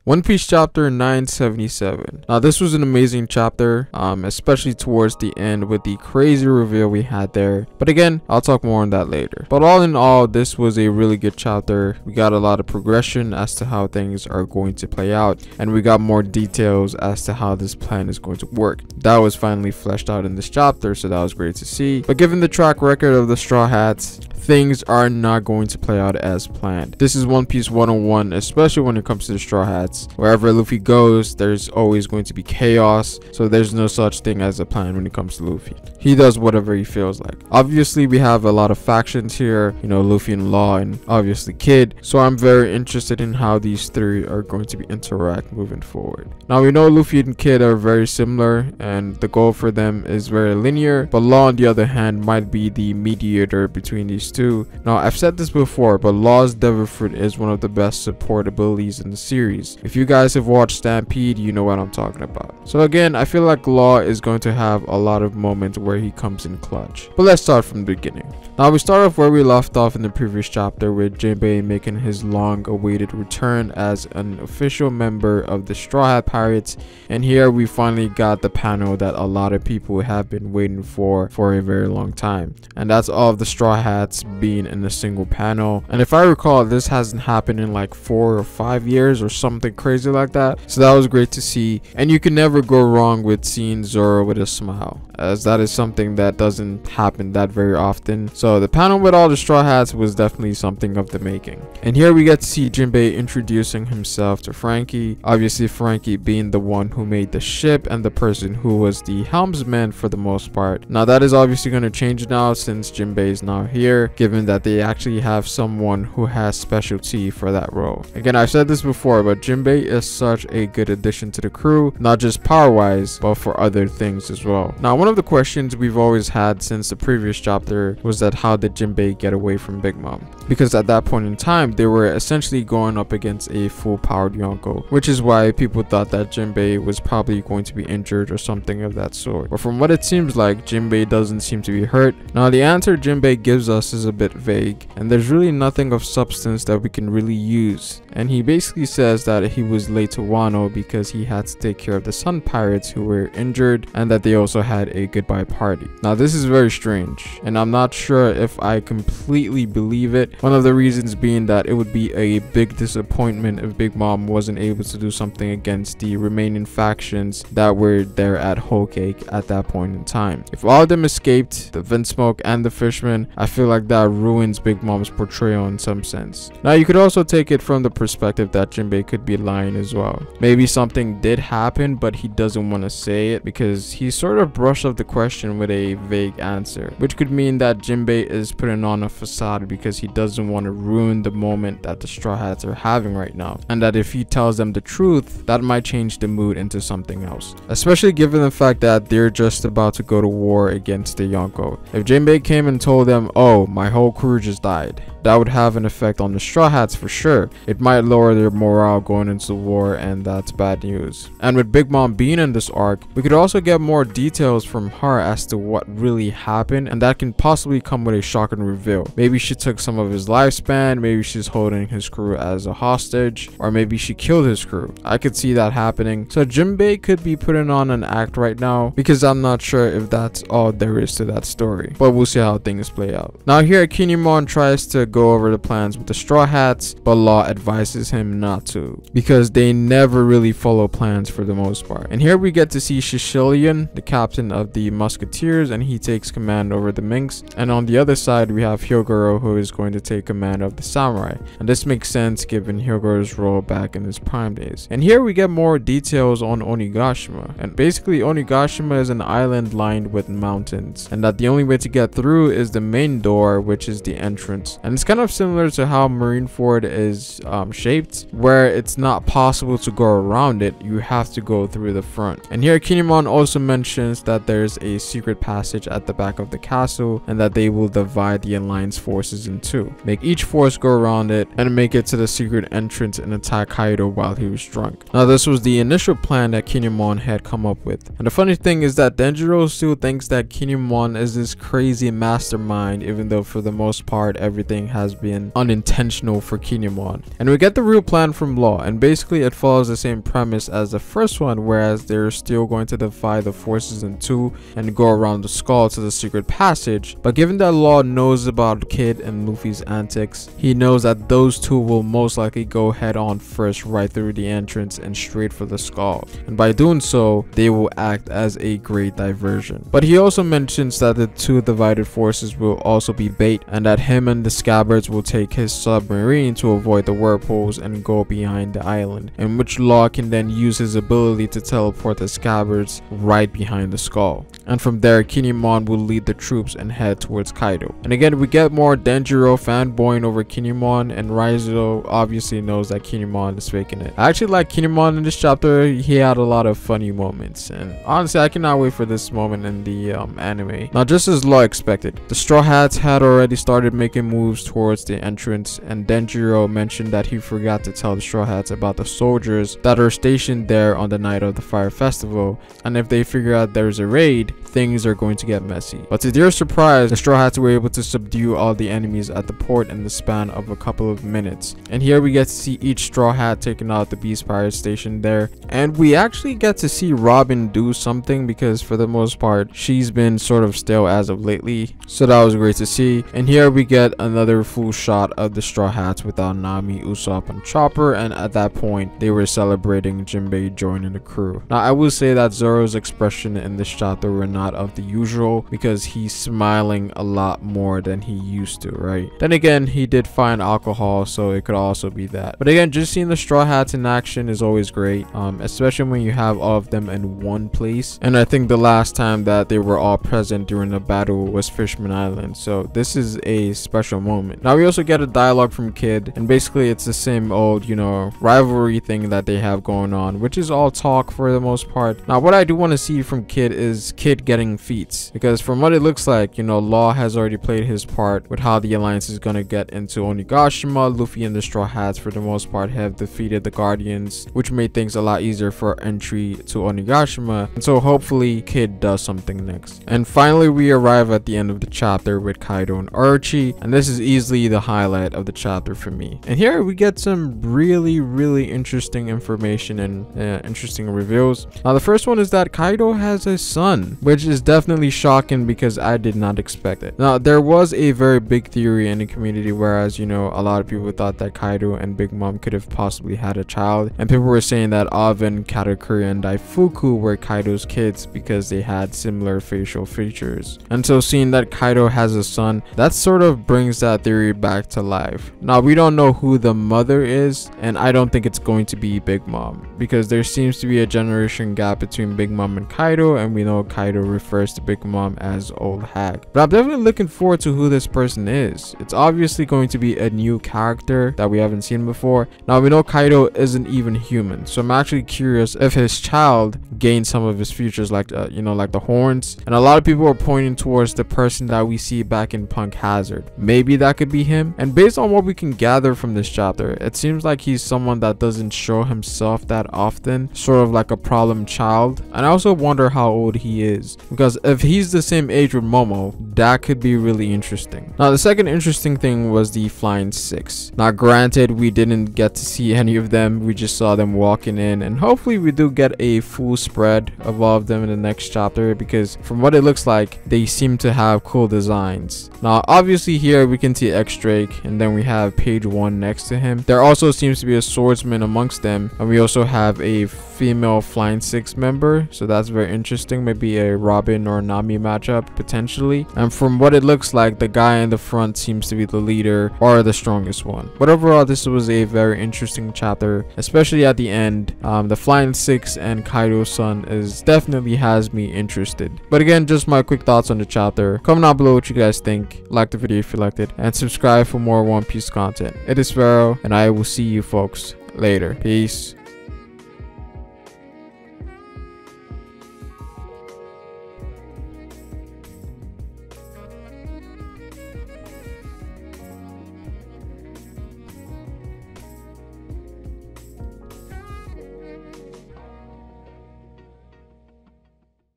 One Piece chapter 977. Now this was an amazing chapter, especially towards the end with the crazy reveal we had there. But again, I'll talk more on that later. But all in all, this was a really good chapter. We got a lot of progression as to how things are going to play out, and we got more details as to how this plan is going to work. That was finally fleshed out in this chapter, so that was great to see. But given the track record of the Straw Hats, things are not going to play out as planned. This is One Piece 101, especially when it comes to the Straw Hats. Wherever Luffy goes, there's always going to be chaos, so there's no such thing as a plan when it comes to Luffy. He does whatever he feels like. Obviously, we have a lot of factions here, you know, Luffy and Law, and obviously Kid, so I'm very interested in how these three are going to be interact moving forward. Now, we know Luffy and Kid are very similar, and the goal for them is very linear, but Law, on the other hand, might be the mediator between these two. Now, I've said this before, but Law's Devil Fruit is one of the best support abilities in the series. If you guys have watched Stampede, you know what I'm talking about. So again, I feel like Law is going to have a lot of moments where he comes in clutch. But let's start from the beginning. Now, we start off where we left off in the previous chapter with Jinbei making his long-awaited return as an official member of the Straw Hat Pirates, and here we finally got the panel that a lot of people have been waiting for a very long time, and that's all of the Straw Hats being in a single panel. And if I recall, this hasn't happened in like 4 or 5 years or something crazy like that, so that was great to see. And you can never go wrong with seeing Zoro with a smile, as that is something that doesn't happen that very often. So the panel with all the Straw Hats was definitely something of the making. And here we get to see Jinbei introducing himself to Franky, obviously Franky being the one who made the ship and the person who was the helmsman for the most part. Now that is obviously going to change now since Jinbei is now here, given that they actually have someone who has specialty for that role. Again, I've said this before, but Jinbei is such a good addition to the crew, not just power wise, but for other things as well. Now, one of the questions we've always had since the previous chapter was that how did Jinbei get away from Big Mom? Because at that point in time, they were essentially going up against a full-powered Yonko, which is why people thought that Jinbei was probably going to be injured or something of that sort. But from what it seems like, Jinbei doesn't seem to be hurt. Now, the answer Jinbei gives us is a bit vague, and there's really nothing of substance that we can really use. And he basically says that he was late to Wano because he had to take care of the Sun Pirates who were injured, and that they also had a goodbye party. Now, this is very strange, and I'm not sure if I completely believe it. One of the reasons being that it would be a big disappointment if Big Mom wasn't able to do something against the remaining factions that were there at Whole Cake at that point in time. If all of them escaped, the Vinsmoke and the Fishman, I feel like that ruins Big Mom's portrayal in some sense. Now, you could also take it from the perspective that Jinbei could be lying as well. Maybe something did happen, but he doesn't want to say it because he sort of brushed off the question with a vague answer, which could mean that Jinbei is putting on a facade because he doesn't want to ruin the moment that the Straw Hats are having right now, and that if he tells them the truth, that might change the mood into something else, especially given the fact that they're just about to go to war against the Yonko. If Jinbei came and told them, oh, my whole crew just died, that would have an effect on the Straw Hats for sure. It might lower their morale going into the war, and that's bad news. And with Big Mom being in this arc, we could also get more details from her as to what really happened, and that can possibly come with a shocking reveal. Maybe she took some of his lifespan, maybe she's holding his crew as a hostage, or maybe she killed his crew. I could see that happening. So Jinbei could be putting on an act right now, because I'm not sure if that's all there is to that story, but we'll see how things play out. Now here, Kinemon tries to go over the plans with the Straw Hats, but Law advises him not to, because they never really follow plans for the most part. And here we get to see Shishilian, the captain of the Musketeers, and he takes command over the Minks. And on the other side, we have Hyogoro, who is going to take command of the Samurai. And this makes sense given Hyogoro's role back in his prime days. And here we get more details on Onigashima. And basically, Onigashima is an island lined with mountains, and that the only way to get through is the main door, which is the entrance. And it's kind of similar to how Marineford is shaped, where it's not possible to go around it, you have to go through the front. And here Kinemon also mentions that there's a secret passage at the back of the castle, and that they will divide the Alliance forces in two, make each force go around it, and make it to the secret entrance and attack Kaido while he was drunk. Now, this was the initial plan that Kinemon had come up with. And the funny thing is that Denjiro still thinks that Kinemon is this crazy mastermind, even though for the most part everything everything has been unintentional for Kinemon. And we get the real plan from Law, and basically it follows the same premise as the first one, whereas they're still going to divide the forces in two and go around the skull to the secret passage. But given that Law knows about Kid and Luffy's antics, he knows that those two will most likely go head on first right through the entrance and straight for the skull, and by doing so they will act as a great diversion. But he also mentions that the two divided forces will also be bait, and that him and the Scabbards will take his submarine to avoid the whirlpools and go behind the island, in which Law can then use his ability to teleport the Scabbards right behind the skull. And from there, Kinemon will lead the troops and head towards Kaido. And again, we get more Denjiro fanboying over Kinemon, and Raizo obviously knows that Kinemon is faking it. I actually like Kinemon in this chapter. He had a lot of funny moments, and honestly I cannot wait for this moment in the anime. Now, just as Law expected, the Straw Hats had already started making moves towards the entrance, and Denjiro mentioned that he forgot to tell the Straw Hats about the soldiers that are stationed there on the night of the Fire Festival, and if they figure out there's a raid, things are going to get messy. But to their surprise, the Straw Hats were able to subdue all the enemies at the port in the span of a couple of minutes. And here we get to see each Straw Hat taking out the Beast Pirate station there, and we actually get to see Robin do something, because for the most part she's been sort of stale as of lately, so that was great to see. And here we get another full shot of the Straw Hats without Nami, Usopp, and Chopper, and at that point they were celebrating Jinbei joining the crew. Now, I will say that Zoro's expression in this chapter were not of the usual, because he's smiling a lot more than he used to, right? Then again, he did find alcohol, so it could also be that. But again, just seeing the Straw Hats in action is always great, especially when you have all of them in one place. And I think the last time that they were all present during the battle was Fishman Island, so this is a special moment. Now we also get a dialogue from Kid, and basically it's the same old, you know, rivalry thing that they have going on, which is all talk for the most part. Now what I do want to see from Kid is Kid getting feats, because from what it looks like, you know, Law has already played his part with how the alliance is gonna get into Onigashima. Luffy and the Straw Hats for the most part have defeated the Guardians, which made things a lot easier for entry to Onigashima, and so hopefully Kid does something next. And finally we arrive at the end of the chapter with Kaido and Orochi, and this is easily the highlight of the chapter for me. And here we get some really interesting information and interesting reveals. Now the first one is that Kaido has a son, which is definitely shocking because I did not expect it. Now there was a very big theory in the community, whereas, you know, a lot of people thought that Kaido and Big Mom could have possibly had a child, and people were saying that Oven, Katakuri, and Daifuku were Kaido's kids because they had similar facial features. And so seeing that Kaido has a son, that sort of brings that theory back to life. Now we don't know who the mother is, and I don't think it's going to be Big Mom, because there seems to be a generation gap between Big Mom and Kaido, and we know Kaido refers to Big Mom as Old Hag. But I'm definitely looking forward to who this person is. It's obviously going to be a new character that we haven't seen before. Now we know Kaido isn't even human, so I'm actually curious if his child gains some of his features, like you know, like the horns. And a lot of people are pointing towards the person that we see back in Punk Hazard. Maybe that could be him. And based on what we can gather from this chapter, it seems like he's someone that doesn't show himself that often, sort of like a problem child. And I also wonder how old he is, because if he's the same age with Momo, that could be really interesting. Now the second interesting thing was the Flying Six. Now granted, we didn't get to see any of them, we just saw them walking in, and hopefully we do get a full spread of all of them in the next chapter, because from what it looks like, they seem to have cool designs. Now obviously here we can see X-Drake, and then we have Page 1 next to him. There also seems to be a swordsman amongst them, and we also have a female Flying Six member, so that's very interesting. Maybe a Robin or Nami matchup potentially. And from what it looks like, the guy in the front seems to be the leader or the strongest one. But overall, this was a very interesting chapter, especially at the end. The Flying Six and Kaido's son definitely has me interested. But again, just my quick thoughts on the chapter. Comment down below what you guys think. Like the video if you liked it, and subscribe for more One Piece content. It is Pharaoh, and I will see you folks later. Peace.